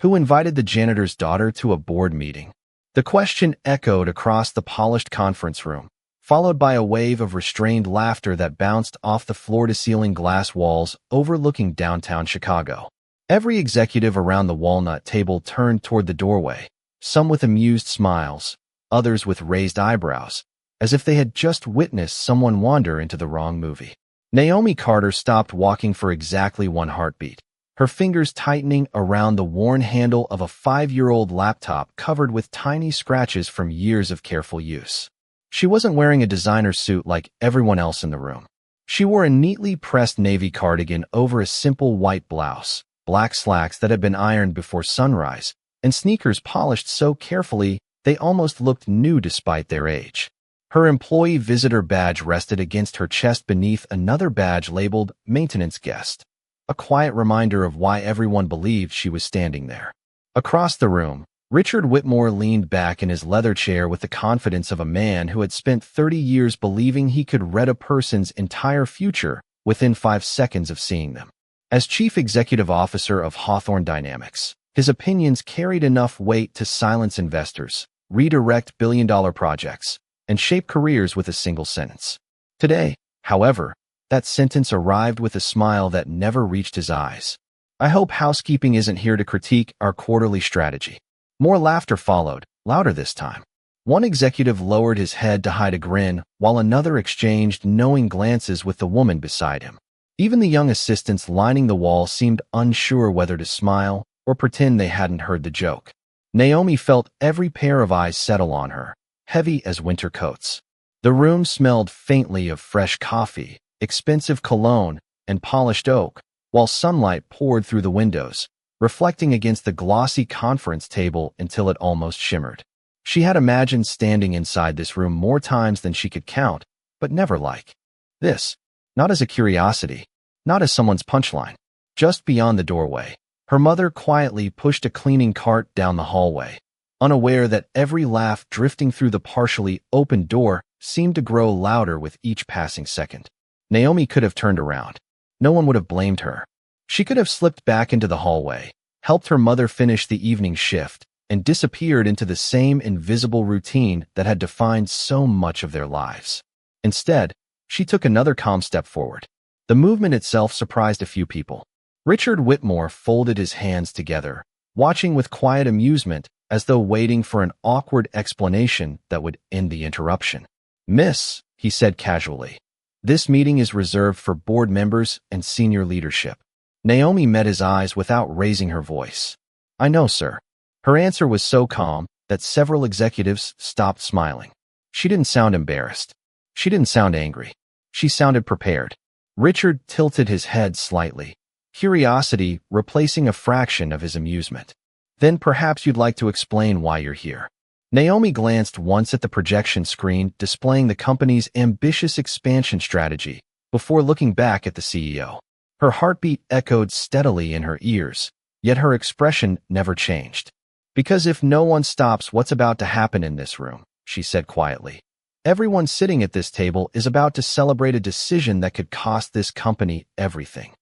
Who invited the janitor's daughter to a board meeting? The question echoed across the polished conference room, followed by a wave of restrained laughter that bounced off the floor-to-ceiling glass walls overlooking downtown Chicago. Every executive around the walnut table turned toward the doorway, some with amused smiles, others with raised eyebrows, as if they had just witnessed someone wander into the wrong movie. Naomi Carter stopped walking for exactly one heartbeat, her fingers tightening around the worn handle of a 5-year-old laptop covered with tiny scratches from years of careful use. She wasn't wearing a designer suit like everyone else in the room. She wore a neatly pressed navy cardigan over a simple white blouse, black slacks that had been ironed before sunrise, and sneakers polished so carefully they almost looked new despite their age. Her employee visitor badge rested against her chest beneath another badge labeled Maintenance Guest, a quiet reminder of why everyone believed she was standing there. Across the room, Richard Whitmore leaned back in his leather chair with the confidence of a man who had spent 30 years believing he could read a person's entire future within 5 seconds of seeing them. As Chief Executive Officer of Hawthorne Dynamics, his opinions carried enough weight to silence investors, redirect billion-dollar projects, and shape careers with a single sentence. Today, however, that sentence arrived with a smile that never reached his eyes. "I hope housekeeping isn't here to critique our quarterly strategy." More laughter followed, louder this time. One executive lowered his head to hide a grin, while another exchanged knowing glances with the woman beside him. Even the young assistants lining the wall seemed unsure whether to smile or pretend they hadn't heard the joke. Naomi felt every pair of eyes settle on her, heavy as winter coats. The room smelled faintly of fresh coffee, expensive cologne, and polished oak, while sunlight poured through the windows, reflecting against the glossy conference table until it almost shimmered. She had imagined standing inside this room more times than she could count, but never like this. Not as a curiosity, not as someone's punchline. Just beyond the doorway, her mother quietly pushed a cleaning cart down the hallway, unaware that every laugh drifting through the partially opened door seemed to grow louder with each passing second. Naomi could have turned around. No one would have blamed her. She could have slipped back into the hallway, helped her mother finish the evening shift, and disappeared into the same invisible routine that had defined so much of their lives. Instead, she took another calm step forward. The movement itself surprised a few people. Richard Whitmore folded his hands together, watching with quiet amusement as though waiting for an awkward explanation that would end the interruption. "Miss," he said casually, "this meeting is reserved for board members and senior leadership." Naomi met his eyes without raising her voice. "I know, sir." Her answer was so calm that several executives stopped smiling. She didn't sound embarrassed. She didn't sound angry. She sounded prepared. Richard tilted his head slightly, curiosity replacing a fraction of his amusement. "Then perhaps you'd like to explain why you're here." Naomi glanced once at the projection screen displaying the company's ambitious expansion strategy before looking back at the CEO. Her heartbeat echoed steadily in her ears, yet her expression never changed. "Because if no one stops what's about to happen in this room," she said quietly, "everyone sitting at this table is about to celebrate a decision that could cost this company everything."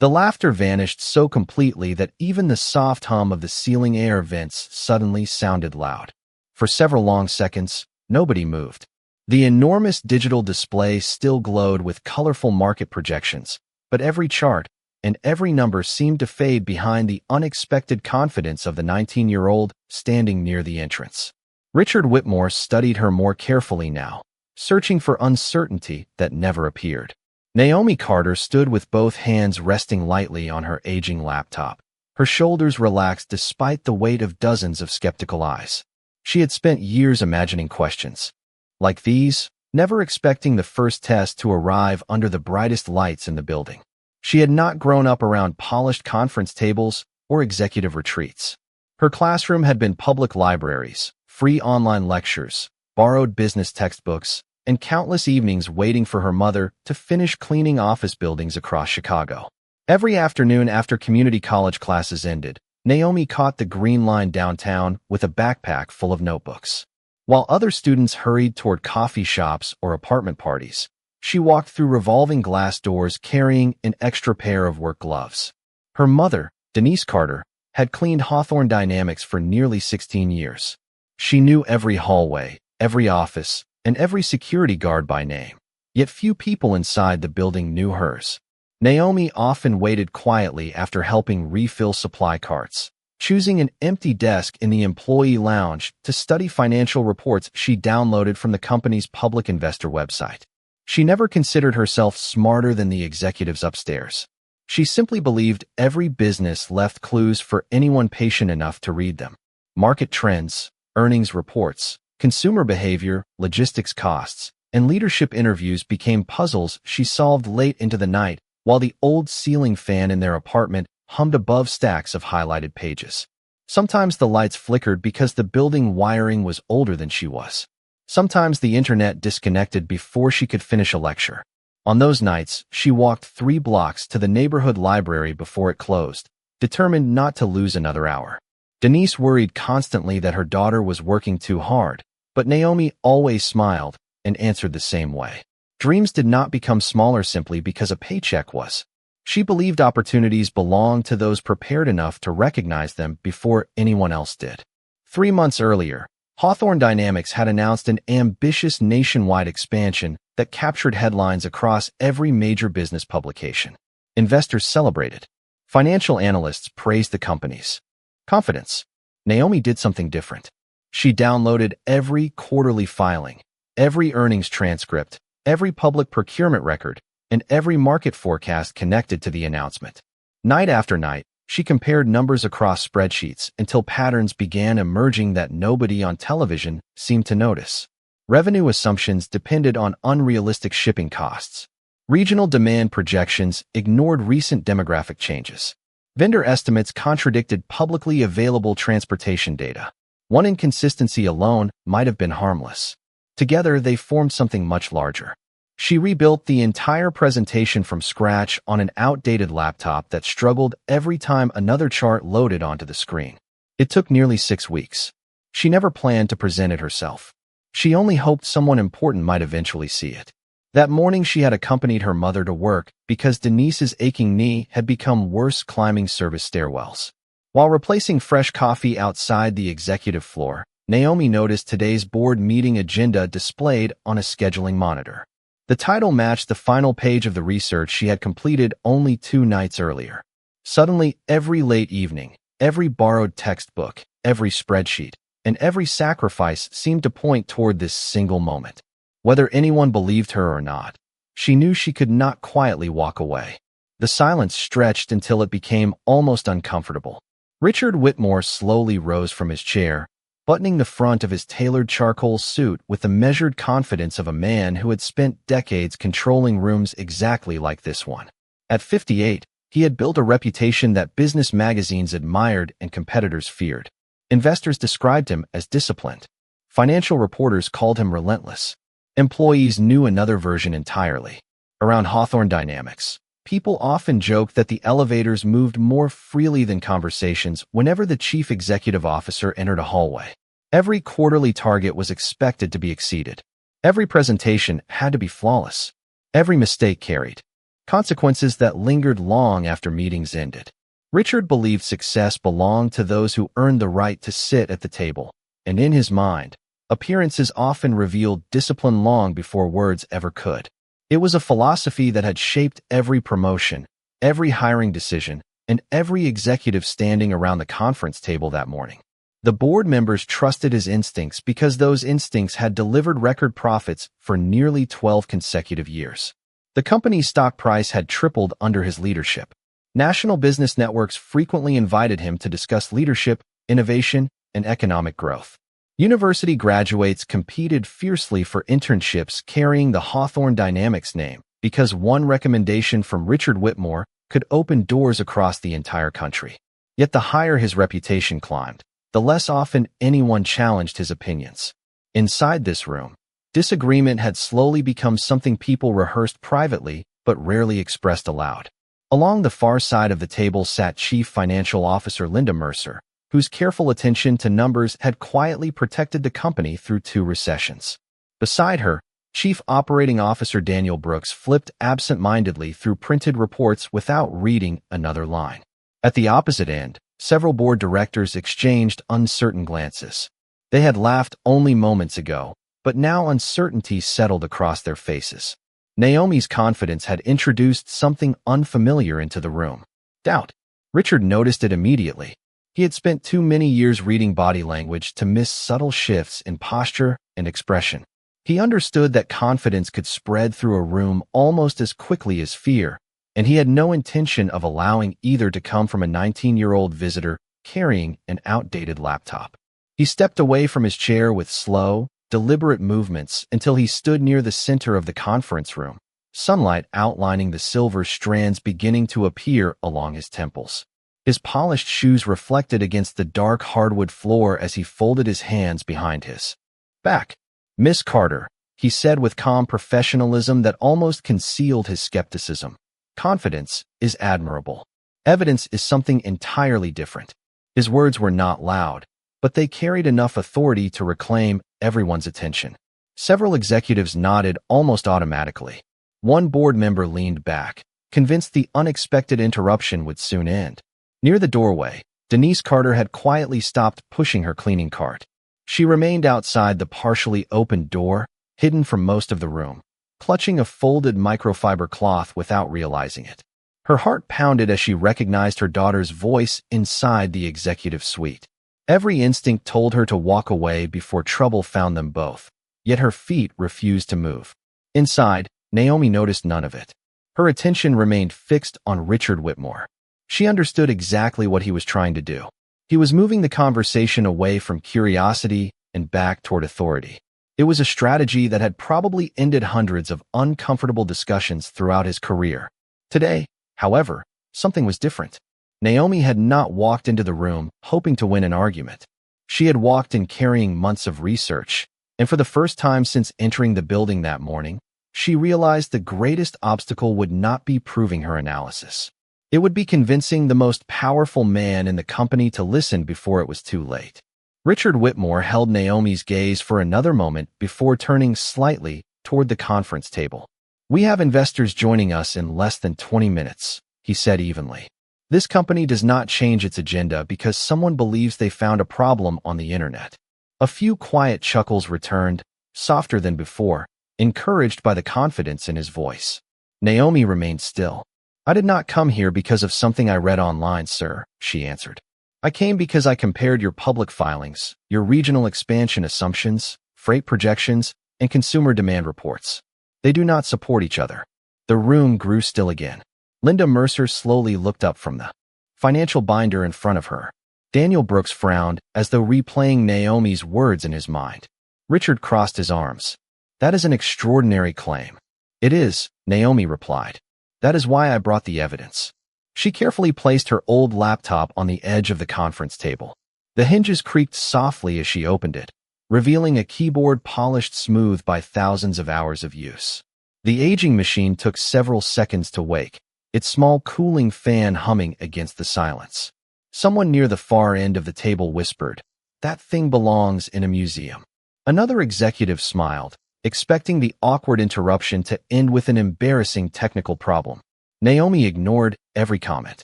The laughter vanished so completely that even the soft hum of the ceiling air vents suddenly sounded loud. For several long seconds, nobody moved. The enormous digital display still glowed with colorful market projections, but every chart and every number seemed to fade behind the unexpected confidence of the 19-year-old standing near the entrance. Richard Whitmore studied her more carefully now, searching for uncertainty that never appeared. Naomi Carter stood with both hands resting lightly on her aging laptop, her shoulders relaxed despite the weight of dozens of skeptical eyes. She had spent years imagining questions like these, never expecting the first test to arrive under the brightest lights in the building. She had not grown up around polished conference tables or executive retreats. Her classroom had been public libraries, free online lectures, borrowed business textbooks, and countless evenings waiting for her mother to finish cleaning office buildings across Chicago. Every afternoon after community college classes ended, Naomi caught the Green Line downtown with a backpack full of notebooks. While other students hurried toward coffee shops or apartment parties, she walked through revolving glass doors carrying an extra pair of work gloves. Her mother, Denise Carter, had cleaned Hawthorne Dynamics for nearly 16 years. She knew every hallway, every office, and every security guard by name. Yet few people inside the building knew hers. Naomi often waited quietly after helping refill supply carts, choosing an empty desk in the employee lounge to study financial reports she downloaded from the company's public investor website. She never considered herself smarter than the executives upstairs. She simply believed every business left clues for anyone patient enough to read them. Market trends, earnings reports, consumer behavior, logistics costs, and leadership interviews became puzzles she solved late into the night, while the old ceiling fan in their apartment hummed above stacks of highlighted pages. Sometimes the lights flickered because the building wiring was older than she was. Sometimes the internet disconnected before she could finish a lecture. On those nights, she walked 3 blocks to the neighborhood library before it closed, determined not to lose another hour. Denise worried constantly that her daughter was working too hard, but Naomi always smiled and answered the same way. Dreams did not become smaller simply because a paycheck was. She believed opportunities belonged to those prepared enough to recognize them before anyone else did. 3 months earlier, Hawthorne Dynamics had announced an ambitious nationwide expansion that captured headlines across every major business publication. Investors celebrated. Financial analysts praised the company's confidence. Naomi did something different. She downloaded every quarterly filing, every earnings transcript, every public procurement record, and every market forecast connected to the announcement. Night after night, she compared numbers across spreadsheets until patterns began emerging that nobody on television seemed to notice. Revenue assumptions depended on unrealistic shipping costs. Regional demand projections ignored recent demographic changes. Vendor estimates contradicted publicly available transportation data. One inconsistency alone might have been harmless. Together, they formed something much larger. She rebuilt the entire presentation from scratch on an outdated laptop that struggled every time another chart loaded onto the screen. It took nearly 6 weeks. She never planned to present it herself. She only hoped someone important might eventually see it. That morning, she had accompanied her mother to work because Denise's aching knee had become worse climbing service stairwells. While replacing fresh coffee outside the executive floor, Naomi noticed today's board meeting agenda displayed on a scheduling monitor. The title matched the final page of the research she had completed only 2 nights earlier. Suddenly, every late evening, every borrowed textbook, every spreadsheet, and every sacrifice seemed to point toward this single moment. Whether anyone believed her or not, she knew she could not quietly walk away. The silence stretched until it became almost uncomfortable. Richard Whitmore slowly rose from his chair, buttoning the front of his tailored charcoal suit with the measured confidence of a man who had spent decades controlling rooms exactly like this one. At 58, he had built a reputation that business magazines admired and competitors feared. Investors described him as disciplined. Financial reporters called him relentless. Employees knew another version entirely. Around Hawthorne Dynamics, people often joked that the elevators moved more freely than conversations whenever the chief executive officer entered a hallway. Every quarterly target was expected to be exceeded. Every presentation had to be flawless. Every mistake carried consequences that lingered long after meetings ended. Richard believed success belonged to those who earned the right to sit at the table, and in his mind, appearances often revealed discipline long before words ever could. It was a philosophy that had shaped every promotion, every hiring decision, and every executive standing around the conference table that morning. The board members trusted his instincts because those instincts had delivered record profits for nearly 12 consecutive years. The company's stock price had tripled under his leadership. National business networks frequently invited him to discuss leadership, innovation, and economic growth. University graduates competed fiercely for internships carrying the Hawthorne Dynamics name because one recommendation from Richard Whitmore could open doors across the entire country. Yet the higher his reputation climbed, the less often anyone challenged his opinions. Inside this room, disagreement had slowly become something people rehearsed privately but rarely expressed aloud. Along the far side of the table sat Chief Financial Officer Linda Mercer, whose careful attention to numbers had quietly protected the company through 2 recessions. Beside her, Chief Operating Officer Daniel Brooks flipped absent-mindedly through printed reports without reading another line. At the opposite end, Several board directors exchanged uncertain glances. They had laughed only moments ago, but now uncertainty settled across their faces. Naomi's confidence had introduced something unfamiliar into the room. Doubt. Richard noticed it immediately. He had spent too many years reading body language to miss subtle shifts in posture and expression. He understood that confidence could spread through a room almost as quickly as fear, and he had no intention of allowing either to come from a 19-year-old visitor carrying an outdated laptop. He stepped away from his chair with slow, deliberate movements until he stood near the center of the conference room, sunlight outlining the silver strands beginning to appear along his temples. His polished shoes reflected against the dark hardwood floor as he folded his hands behind his back. "Miss Carter," he said with calm professionalism that almost concealed his skepticism. "Confidence is admirable. Evidence is something entirely different." His words were not loud, but they carried enough authority to reclaim everyone's attention. Several executives nodded almost automatically. One board member leaned back, convinced the unexpected interruption would soon end. Near the doorway, Denise Carter had quietly stopped pushing her cleaning cart. She remained outside the partially opened door, hidden from most of the room, clutching a folded microfiber cloth without realizing it. Her heart pounded as she recognized her daughter's voice inside the executive suite. Every instinct told her to walk away before trouble found them both, yet her feet refused to move. Inside, Naomi noticed none of it. Her attention remained fixed on Richard Whitmore. She understood exactly what he was trying to do. He was moving the conversation away from curiosity and back toward authority. It was a strategy that had probably ended hundreds of uncomfortable discussions throughout his career. Today, however, something was different. Naomi had not walked into the room hoping to win an argument. She had walked in carrying months of research, and for the first time since entering the building that morning, she realized the greatest obstacle would not be proving her analysis. It would be convincing the most powerful man in the company to listen before it was too late. Richard Whitmore held Naomi's gaze for another moment before turning slightly toward the conference table. "We have investors joining us in less than 20 minutes, he said evenly. "This company does not change its agenda because someone believes they found a problem on the internet." A few quiet chuckles returned, softer than before, encouraged by the confidence in his voice. Naomi remained still. "I did not come here because of something I read online, sir," she answered. "I came because I compared your public filings, your regional expansion assumptions, freight projections, and consumer demand reports. They do not support each other." The room grew still again. Linda Mercer slowly looked up from the financial binder in front of her. Daniel Brooks frowned, as though replaying Naomi's words in his mind. Richard crossed his arms. "That is an extraordinary claim." "It is," Naomi replied. "That is why I brought the evidence." She carefully placed her old laptop on the edge of the conference table. The hinges creaked softly as she opened it, revealing a keyboard polished smooth by thousands of hours of use. The aging machine took several seconds to wake, its small cooling fan humming against the silence. Someone near the far end of the table whispered, "That thing belongs in a museum." Another executive smiled, expecting the awkward interruption to end with an embarrassing technical problem. Naomi ignored every comment.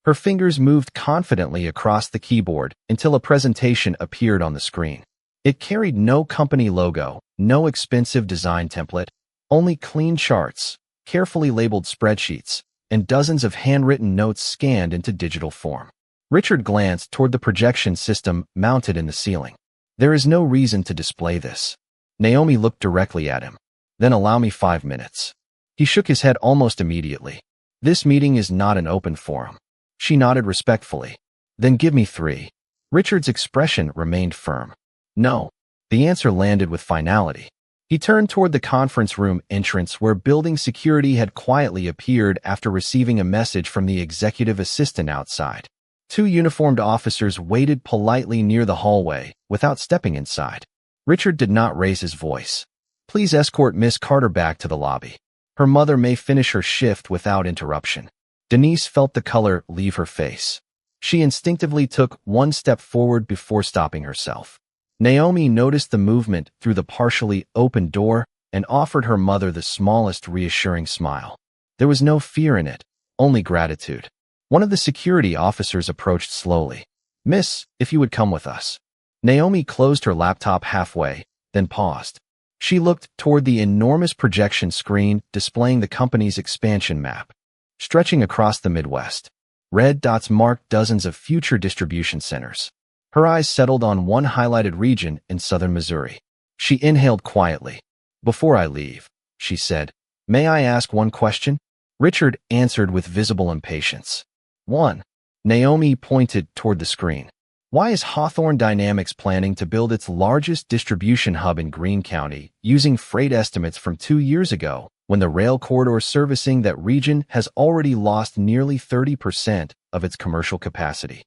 Her fingers moved confidently across the keyboard until a presentation appeared on the screen. It carried no company logo, no expensive design template, only clean charts, carefully labeled spreadsheets, and dozens of handwritten notes scanned into digital form. Richard glanced toward the projection system mounted in the ceiling. "There is no reason to display this." Naomi looked directly at him. "Then allow me 5 minutes." He shook his head almost immediately. "This meeting is not an open forum." She nodded respectfully. "Then give me 3. Richard's expression remained firm. "No." The answer landed with finality. He turned toward the conference room entrance where building security had quietly appeared after receiving a message from the executive assistant outside. 2 uniformed officers waited politely near the hallway without stepping inside. Richard did not raise his voice. "Please escort Miss Carter back to the lobby. Her mother may finish her shift without interruption." Denise felt the color leave her face. She instinctively took one step forward before stopping herself. Naomi noticed the movement through the partially open door and offered her mother the smallest reassuring smile. There was no fear in it, only gratitude. One of the security officers approached slowly. "Miss, if you would come with us." Naomi closed her laptop halfway, then paused. She looked toward the enormous projection screen displaying the company's expansion map. Stretching across the Midwest, red dots marked dozens of future distribution centers. Her eyes settled on one highlighted region in southern Missouri. She inhaled quietly. "Before I leave," she said, "may I ask one question?" Richard answered with visible impatience. "One." Naomi pointed toward the screen. "Why is Hawthorne Dynamics planning to build its largest distribution hub in Greene County using freight estimates from 2 years ago, when the rail corridor servicing that region has already lost nearly 30% of its commercial capacity?"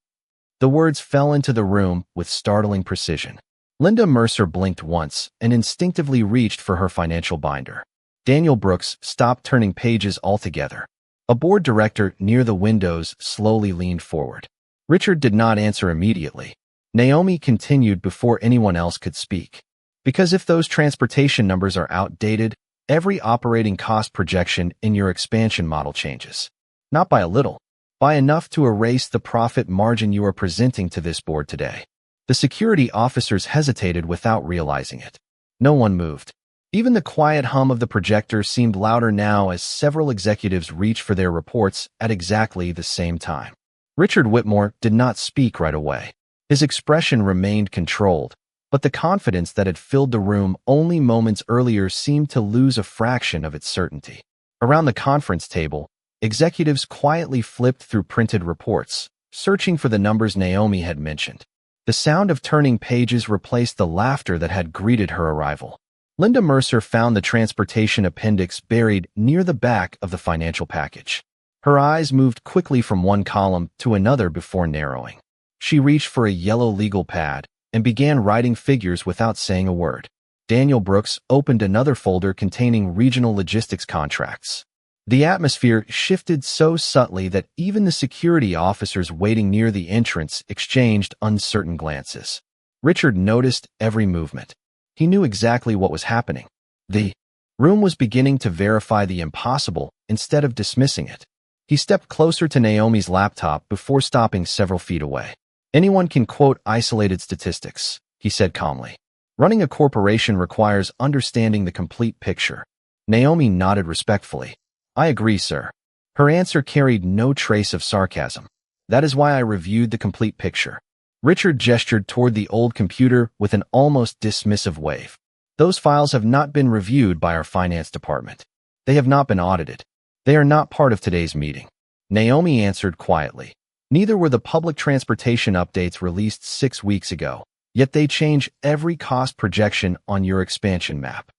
The words fell into the room with startling precision. Linda Mercer blinked once and instinctively reached for her financial binder. Daniel Brooks stopped turning pages altogether. A board director near the windows slowly leaned forward. Richard did not answer immediately. Naomi continued before anyone else could speak. "Because if those transportation numbers are outdated, every operating cost projection in your expansion model changes. Not by a little, by enough to erase the profit margin you are presenting to this board today." The security officers hesitated without realizing it. No one moved. Even the quiet hum of the projector seemed louder now as several executives reached for their reports at exactly the same time. Richard Whitmore did not speak right away. His expression remained controlled, but the confidence that had filled the room only moments earlier seemed to lose a fraction of its certainty. Around the conference table, executives quietly flipped through printed reports, searching for the numbers Naomi had mentioned. The sound of turning pages replaced the laughter that had greeted her arrival. Linda Mercer found the transportation appendix buried near the back of the financial package. Her eyes moved quickly from one column to another before narrowing. She reached for a yellow legal pad and began writing figures without saying a word. Daniel Brooks opened another folder containing regional logistics contracts. The atmosphere shifted so subtly that even the security officers waiting near the entrance exchanged uncertain glances. Richard noticed every movement. He knew exactly what was happening. The room was beginning to verify the impossible instead of dismissing it. He stepped closer to Naomi's laptop before stopping several feet away. "Anyone can quote isolated statistics," he said calmly. "Running a corporation requires understanding the complete picture." Naomi nodded respectfully. "I agree, sir." Her answer carried no trace of sarcasm. "That is why I reviewed the complete picture." Richard gestured toward the old computer with an almost dismissive wave. "Those files have not been reviewed by our finance department. They have not been audited. They are not part of today's meeting." Naomi answered quietly. "Neither were the public transportation updates released 6 weeks ago, yet they change every cost projection on your expansion map."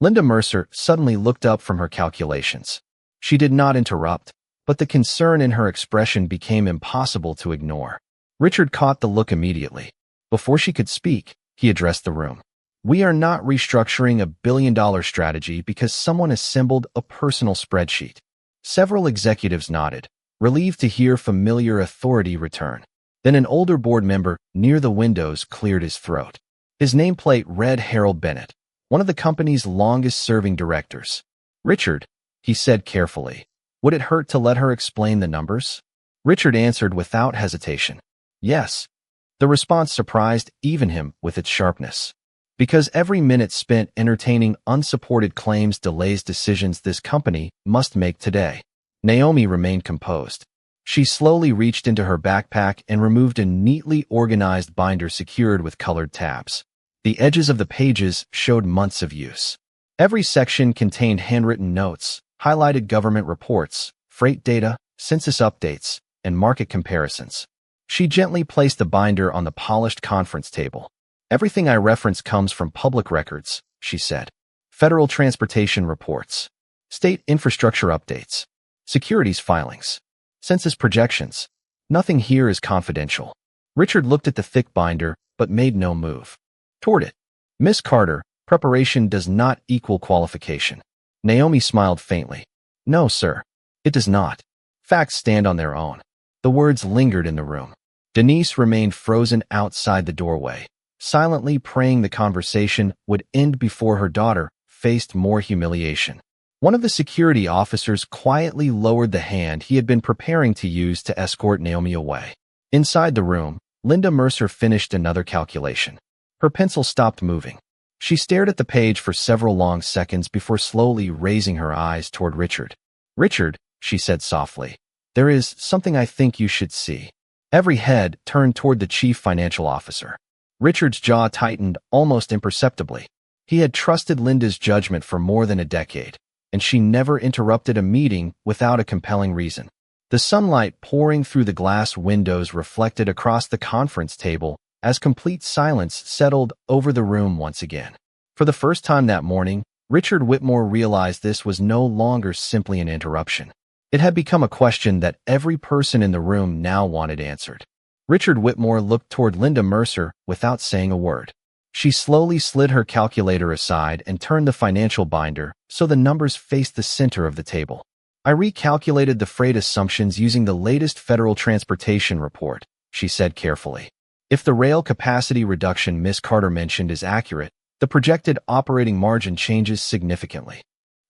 Linda Mercer suddenly looked up from her calculations. She did not interrupt, but the concern in her expression became impossible to ignore. Richard caught the look immediately. Before she could speak, he addressed the room. "We are not restructuring a billion-dollar strategy because someone assembled a personal spreadsheet." Several executives nodded, relieved to hear familiar authority return. Then an older board member near the windows cleared his throat. His nameplate read Harold Bennett, one of the company's longest-serving directors. "Richard," he said carefully, "would it hurt to let her explain the numbers?" Richard answered without hesitation. "Yes." The response surprised even him with its sharpness. "Because every minute spent entertaining unsupported claims delays decisions this company must make today." Naomi remained composed. She slowly reached into her backpack and removed a neatly organized binder secured with colored tabs. The edges of the pages showed months of use. Every section contained handwritten notes, highlighted government reports, freight data, census updates, and market comparisons. She gently placed the binder on the polished conference table. "Everything I reference comes from public records," she said. "Federal transportation reports, state infrastructure updates, securities filings, census projections. Nothing here is confidential." Richard looked at the thick binder, but made no move toward it. "Miss Carter, preparation does not equal qualification." Naomi smiled faintly. "No, sir, it does not. Facts stand on their own." The words lingered in the room. Denise remained frozen outside the doorway, silently praying the conversation would end before her daughter faced more humiliation. One of the security officers quietly lowered the hand he had been preparing to use to escort Naomi away. Inside the room, Linda Mercer finished another calculation. Her pencil stopped moving. She stared at the page for several long seconds before slowly raising her eyes toward Richard. "Richard," she said softly, "there is something I think you should see." Every head turned toward the chief financial officer. Richard's jaw tightened almost imperceptibly. He had trusted Linda's judgment for more than a decade, and she never interrupted a meeting without a compelling reason. The sunlight pouring through the glass windows reflected across the conference table as complete silence settled over the room once again. For the first time that morning, Richard Whitmore realized this was no longer simply an interruption. It had become a question that every person in the room now wanted answered. Richard Whitmore looked toward Linda Mercer without saying a word. She slowly slid her calculator aside and turned the financial binder so the numbers faced the center of the table. "I recalculated the freight assumptions using the latest Federal Transportation Report," she said carefully. "If the rail capacity reduction Miss Carter mentioned is accurate, the projected operating margin changes significantly."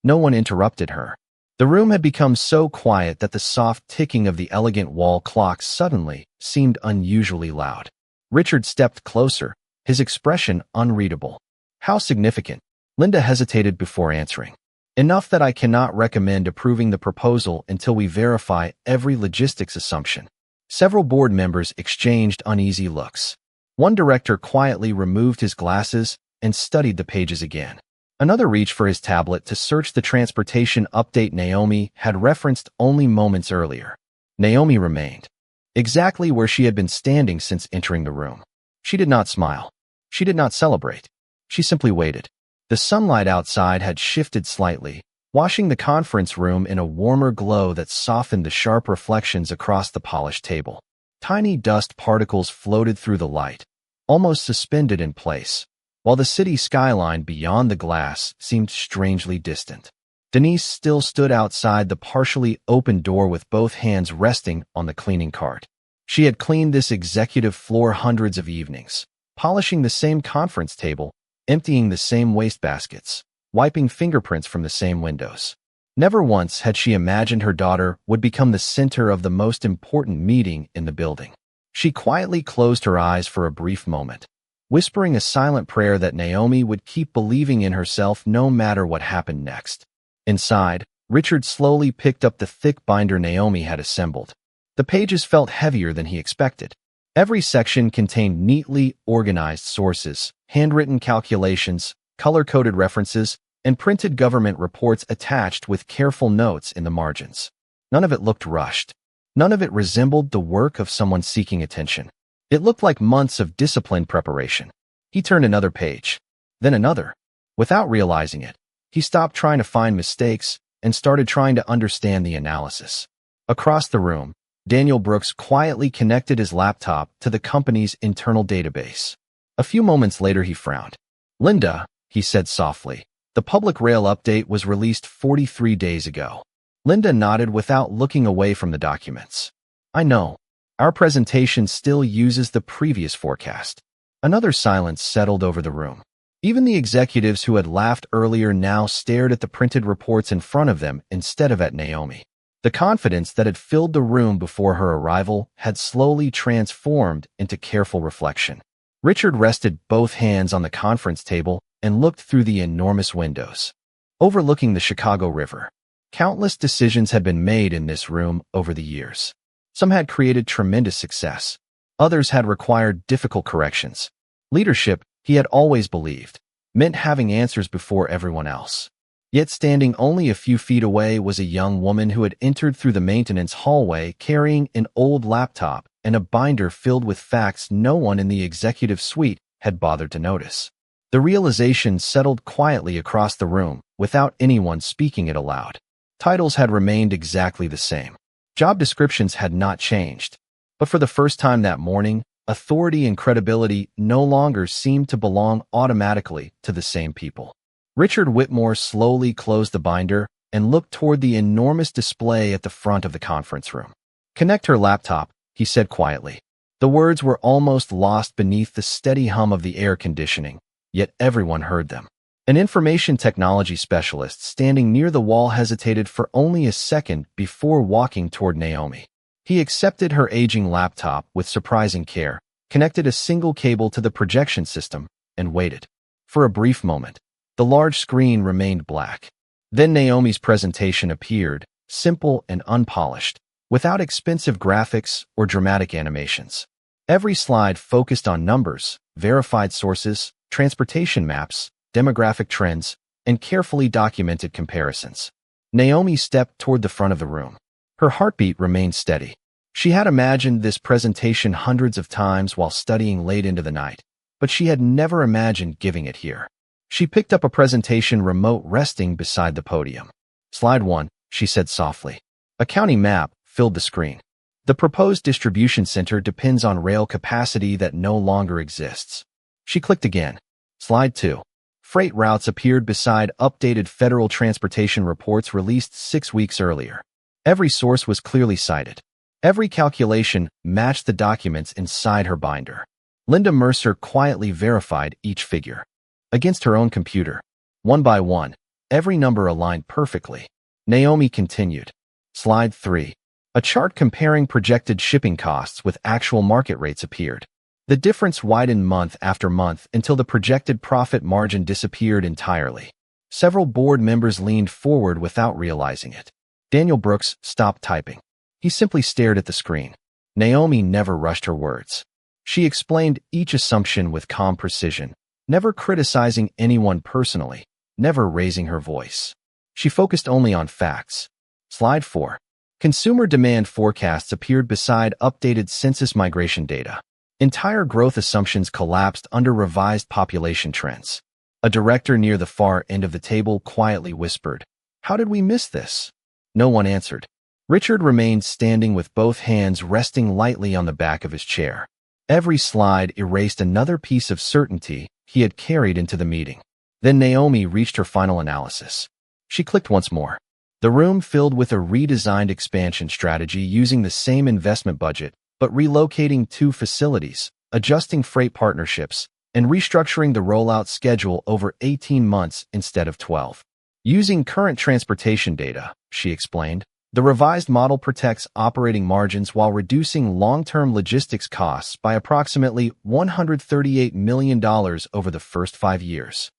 No one interrupted her. The room had become so quiet that the soft ticking of the elegant wall clock suddenly seemed unusually loud. Richard stepped closer, his expression unreadable. "How significant?" Linda hesitated before answering. "Enough that I cannot recommend approving the proposal until we verify every logistics assumption." Several board members exchanged uneasy looks. One director quietly removed his glasses and studied the pages again. Another reached for his tablet to search the transportation update Naomi had referenced only moments earlier. Naomi remained exactly where she had been standing since entering the room. She did not smile. She did not celebrate. She simply waited. The sunlight outside had shifted slightly, washing the conference room in a warmer glow that softened the sharp reflections across the polished table. Tiny dust particles floated through the light, almost suspended in place, while the city skyline beyond the glass seemed strangely distant. Denise still stood outside the partially open door with both hands resting on the cleaning cart. She had cleaned this executive floor hundreds of evenings, polishing the same conference table, emptying the same wastebaskets, wiping fingerprints from the same windows. Never once had she imagined her daughter would become the center of the most important meeting in the building. She quietly closed her eyes for a brief moment, whispering a silent prayer that Naomi would keep believing in herself no matter what happened next. Inside, Richard slowly picked up the thick binder Naomi had assembled. The pages felt heavier than he expected. Every section contained neatly organized sources, handwritten calculations, color-coded references, and printed government reports attached with careful notes in the margins. None of it looked rushed. None of it resembled the work of someone seeking attention. It looked like months of disciplined preparation. He turned another page, then another. Without realizing it, he stopped trying to find mistakes and started trying to understand the analysis. Across the room, Daniel Brooks quietly connected his laptop to the company's internal database. A few moments later, he frowned. "Linda," he said softly, "the public rail update was released 43 days ago." Linda nodded without looking away from the documents. "I know. Our presentation still uses the previous forecast." Another silence settled over the room. Even the executives who had laughed earlier now stared at the printed reports in front of them instead of at Naomi. The confidence that had filled the room before her arrival had slowly transformed into careful reflection. Richard rested both hands on the conference table and looked through the enormous windows, overlooking the Chicago River. Countless decisions had been made in this room over the years. Some had created tremendous success. Others had required difficult corrections. Leadership, he had always believed, meant having answers before everyone else. Yet standing only a few feet away was a young woman who had entered through the maintenance hallway carrying an old laptop and a binder filled with facts no one in the executive suite had bothered to notice. The realization settled quietly across the room without anyone speaking it aloud. Titles had remained exactly the same. Job descriptions had not changed. But for the first time that morning, authority and credibility no longer seemed to belong automatically to the same people. Richard Whitmore slowly closed the binder and looked toward the enormous display at the front of the conference room. "Connect her laptop," he said quietly. The words were almost lost beneath the steady hum of the air conditioning, yet everyone heard them. An information technology specialist standing near the wall hesitated for only a second before walking toward Naomi. He accepted her aging laptop with surprising care, connected a single cable to the projection system, and waited. For a brief moment, the large screen remained black. Then Naomi's presentation appeared, simple and unpolished, without expensive graphics or dramatic animations. Every slide focused on numbers, verified sources, transportation maps, demographic trends, and carefully documented comparisons. Naomi stepped toward the front of the room. Her heartbeat remained steady. She had imagined this presentation hundreds of times while studying late into the night, but she had never imagined giving it here. She picked up a presentation remote resting beside the podium. "Slide 1, she said softly. A county map filled the screen. "The proposed distribution center depends on rail capacity that no longer exists." She clicked again. "Slide 2. Freight routes appeared beside updated federal transportation reports released 6 weeks earlier. Every source was clearly cited. Every calculation matched the documents inside her binder. Linda Mercer quietly verified each figure. Against her own computer. One by one, every number aligned perfectly. Naomi continued. "Slide 3. A chart comparing projected shipping costs with actual market rates appeared. The difference widened month after month until the projected profit margin disappeared entirely. Several board members leaned forward without realizing it. Daniel Brooks stopped typing. He simply stared at the screen. Naomi never rushed her words. She explained each assumption with calm precision, never criticizing anyone personally, never raising her voice. She focused only on facts. Slide 4. Consumer demand forecasts appeared beside updated census migration data. Entire growth assumptions collapsed under revised population trends. A director near the far end of the table quietly whispered, "How did we miss this?" No one answered. Richard remained standing with both hands resting lightly on the back of his chair. Every slide erased another piece of certainty he had carried into the meeting. Then Naomi reached her final analysis. She clicked once more. The room filled with a redesigned expansion strategy using the same investment budget, but relocating 2 facilities, adjusting freight partnerships, and restructuring the rollout schedule over 18 months instead of 12. Using current transportation data, she explained, the revised model protects operating margins while reducing long-term logistics costs by approximately $138 million over the first 5 years.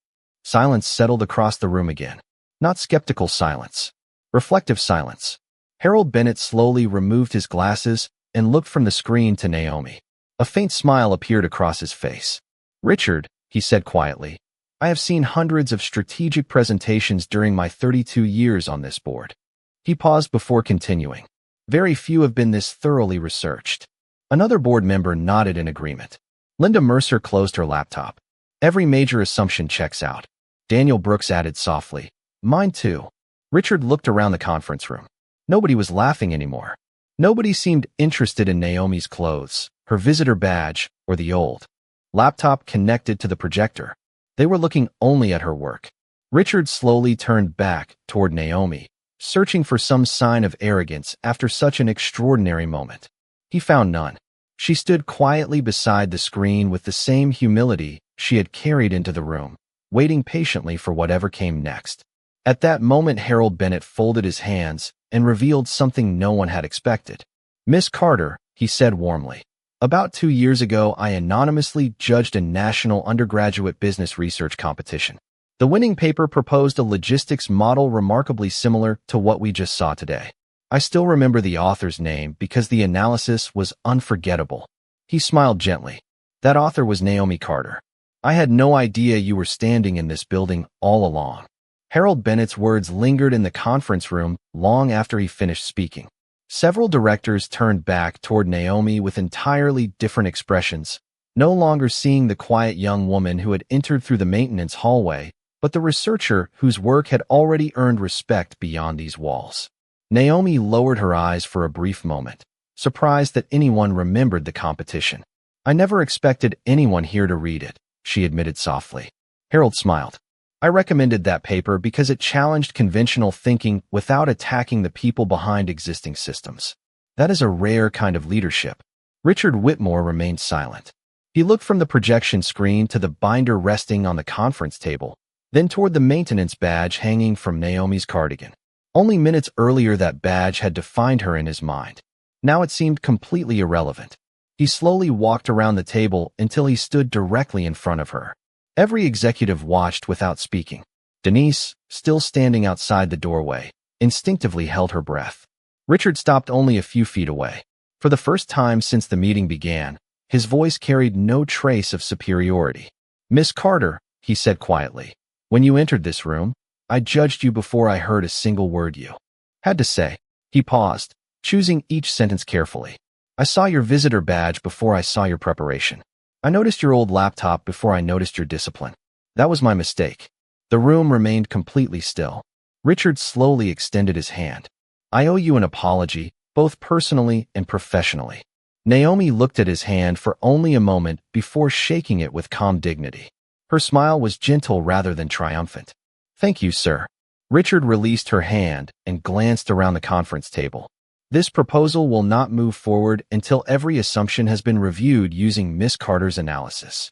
Silence settled across the room again. Not skeptical silence. Reflective silence. Harold Bennett slowly removed his glasses and looked from the screen to Naomi. A faint smile appeared across his face. "Richard," he said quietly, "I have seen hundreds of strategic presentations during my 32 years on this board." He paused before continuing. "Very few have been this thoroughly researched." Another board member nodded in agreement. Linda Mercer closed her laptop. "Every major assumption checks out." Daniel Brooks added softly, "Mine too." Richard looked around the conference room. Nobody was laughing anymore. Nobody seemed interested in Naomi's clothes, her visitor badge, or the old laptop connected to the projector. They were looking only at her work. Richard slowly turned back toward Naomi, searching for some sign of arrogance after such an extraordinary moment. He found none. She stood quietly beside the screen with the same humility she had carried into the room, waiting patiently for whatever came next. At that moment, Harold Bennett folded his hands and revealed something no one had expected. "Miss Carter," he said warmly, "about 2 years ago I anonymously judged a national undergraduate business research competition. The winning paper proposed a logistics model remarkably similar to what we just saw today. I still remember the author's name because the analysis was unforgettable." He smiled gently. "That author was Naomi Carter. I had no idea you were standing in this building all along." Harold Bennett's words lingered in the conference room long after he finished speaking. Several directors turned back toward Naomi with entirely different expressions, no longer seeing the quiet young woman who had entered through the maintenance hallway, but the researcher whose work had already earned respect beyond these walls. Naomi lowered her eyes for a brief moment, surprised that anyone remembered the competition. "I never expected anyone here to read it," she admitted softly. Harold smiled. "I recommended that paper because it challenged conventional thinking without attacking the people behind existing systems. That is a rare kind of leadership." Richard Whitmore remained silent. He looked from the projection screen to the binder resting on the conference table, then toward the maintenance badge hanging from Naomi's cardigan. Only minutes earlier that badge had defined her in his mind. Now it seemed completely irrelevant. He slowly walked around the table until he stood directly in front of her. Every executive watched without speaking. Denise, still standing outside the doorway, instinctively held her breath. Richard stopped only a few feet away. For the first time since the meeting began, his voice carried no trace of superiority. "Miss Carter," he said quietly, "when you entered this room, I judged you before I heard a single word you had to say." He paused, choosing each sentence carefully. "I saw your visitor badge before I saw your preparation. I noticed your old laptop before I noticed your discipline. That was my mistake." The room remained completely still. Richard slowly extended his hand. "I owe you an apology, both personally and professionally." Naomi looked at his hand for only a moment before shaking it with calm dignity. Her smile was gentle rather than triumphant. "Thank you, sir." Richard released her hand and glanced around the conference table. "This proposal will not move forward until every assumption has been reviewed using Miss Carter's analysis."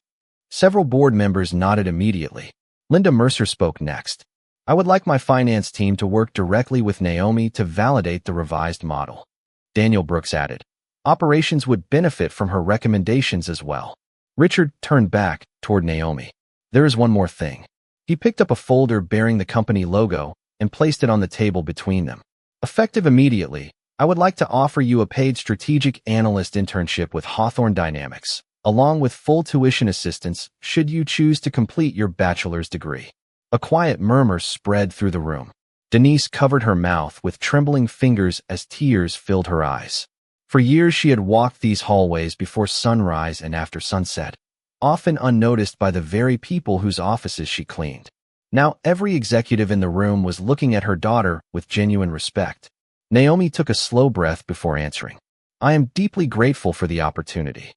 Several board members nodded immediately. Linda Mercer spoke next. "I would like my finance team to work directly with Naomi to validate the revised model." Daniel Brooks added, "Operations would benefit from her recommendations as well." Richard turned back toward Naomi. "There is one more thing." He picked up a folder bearing the company logo and placed it on the table between them. "Effective immediately, I would like to offer you a paid strategic analyst internship with Hawthorne Dynamics, along with full tuition assistance should you choose to complete your bachelor's degree." A quiet murmur spread through the room. Denise covered her mouth with trembling fingers as tears filled her eyes. For years she had walked these hallways before sunrise and after sunset, often unnoticed by the very people whose offices she cleaned. Now every executive in the room was looking at her daughter with genuine respect. Naomi took a slow breath before answering. "I am deeply grateful for the opportunity."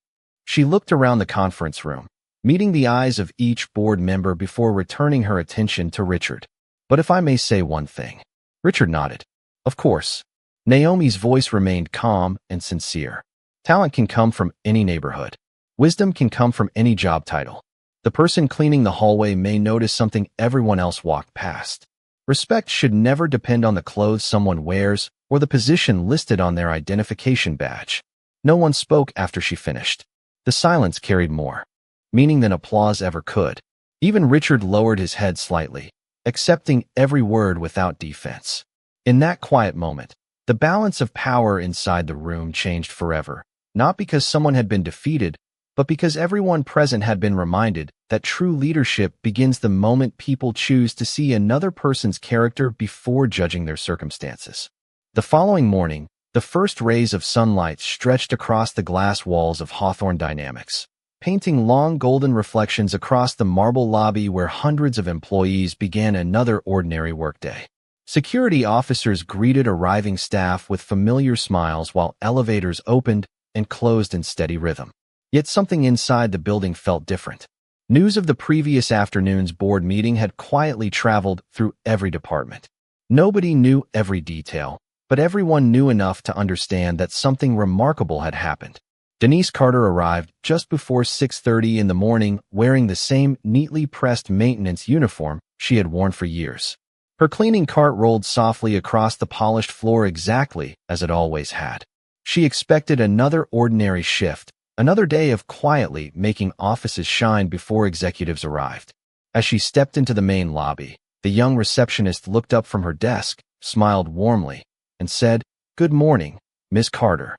She looked around the conference room, meeting the eyes of each board member before returning her attention to Richard. "But if I may say one thing." Richard nodded. "Of course." Naomi's voice remained calm and sincere. "Talent can come from any neighborhood. Wisdom can come from any job title. The person cleaning the hallway may notice something everyone else walked past. Respect should never depend on the clothes someone wears or the position listed on their identification badge." No one spoke after she finished. The silence carried more meaning than applause ever could. Even Richard lowered his head slightly, accepting every word without defense. In that quiet moment, the balance of power inside the room changed forever, not because someone had been defeated, but because everyone present had been reminded that true leadership begins the moment people choose to see another person's character before judging their circumstances. The following morning, the first rays of sunlight stretched across the glass walls of Hawthorne Dynamics, painting long golden reflections across the marble lobby where hundreds of employees began another ordinary workday. Security officers greeted arriving staff with familiar smiles while elevators opened and closed in steady rhythm. Yet something inside the building felt different. News of the previous afternoon's board meeting had quietly traveled through every department. Nobody knew every detail, but everyone knew enough to understand that something remarkable had happened. Denise Carter arrived just before 6:30 in the morning wearing the same neatly pressed maintenance uniform she had worn for years. Her cleaning cart rolled softly across the polished floor exactly as it always had. She expected another ordinary shift, another day of quietly making offices shine before executives arrived. As she stepped into the main lobby, the young receptionist looked up from her desk, smiled warmly, and said, "Good morning, Miss Carter."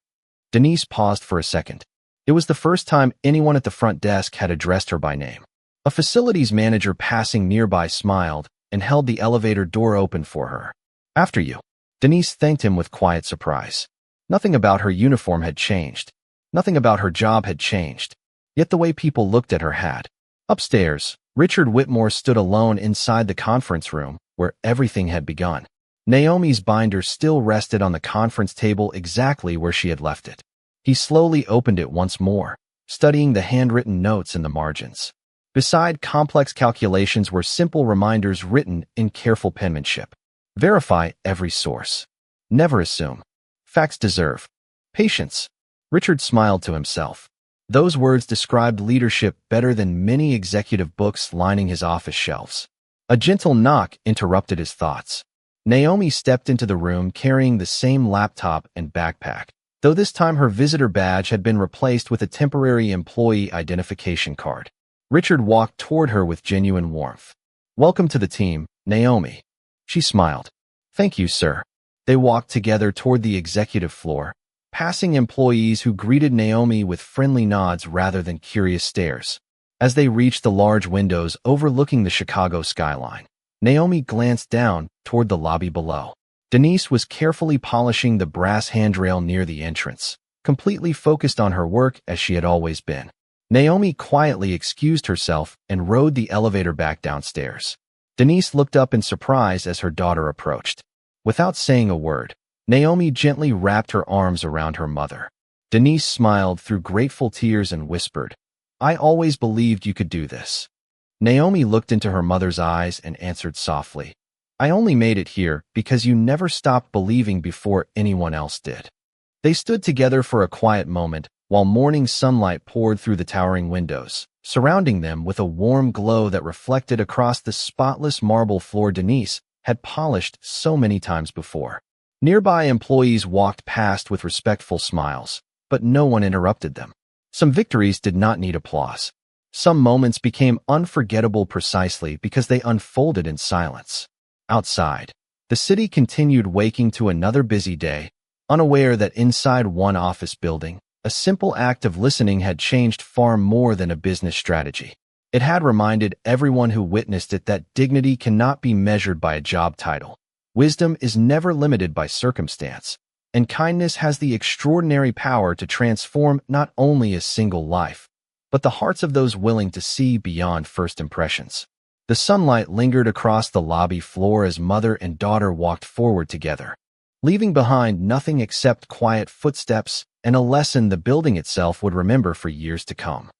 Denise paused for a second. It was the first time anyone at the front desk had addressed her by name. A facilities manager passing nearby smiled and held the elevator door open for her. "After you." Denise thanked him with quiet surprise. Nothing about her uniform had changed. Nothing about her job had changed. Yet the way people looked at her had. Upstairs, Richard Whitmore stood alone inside the conference room where everything had begun. Naomi's binder still rested on the conference table exactly where she had left it. He slowly opened it once more, studying the handwritten notes in the margins. Beside complex calculations were simple reminders written in careful penmanship. Verify every source. Never assume. Facts deserve patience. Richard smiled to himself. Those words described leadership better than many executive books lining his office shelves. A gentle knock interrupted his thoughts. Naomi stepped into the room carrying the same laptop and backpack, though this time her visitor badge had been replaced with a temporary employee identification card. Richard walked toward her with genuine warmth. "Welcome to the team, Naomi." She smiled. "Thank you, sir." They walked together toward the executive floor, passing employees who greeted Naomi with friendly nods rather than curious stares. As they reached the large windows overlooking the Chicago skyline, Naomi glanced down toward the lobby below. Denise was carefully polishing the brass handrail near the entrance, completely focused on her work as she had always been. Naomi quietly excused herself and rode the elevator back downstairs. Denise looked up in surprise as her daughter approached. Without saying a word, Naomi gently wrapped her arms around her mother. Denise smiled through grateful tears and whispered, "I always believed you could do this." Naomi looked into her mother's eyes and answered softly, "I only made it here because you never stopped believing before anyone else did." They stood together for a quiet moment while morning sunlight poured through the towering windows, surrounding them with a warm glow that reflected across the spotless marble floor Denise had polished so many times before. Nearby employees walked past with respectful smiles, but no one interrupted them. Some victories did not need applause. Some moments became unforgettable precisely because they unfolded in silence. Outside, the city continued waking to another busy day, unaware that inside one office building, a simple act of listening had changed far more than a business strategy. It had reminded everyone who witnessed it that dignity cannot be measured by a job title. Wisdom is never limited by circumstance, and kindness has the extraordinary power to transform not only a single life, but the hearts of those willing to see beyond first impressions. The sunlight lingered across the lobby floor as mother and daughter walked forward together, leaving behind nothing except quiet footsteps and a lesson the building itself would remember for years to come.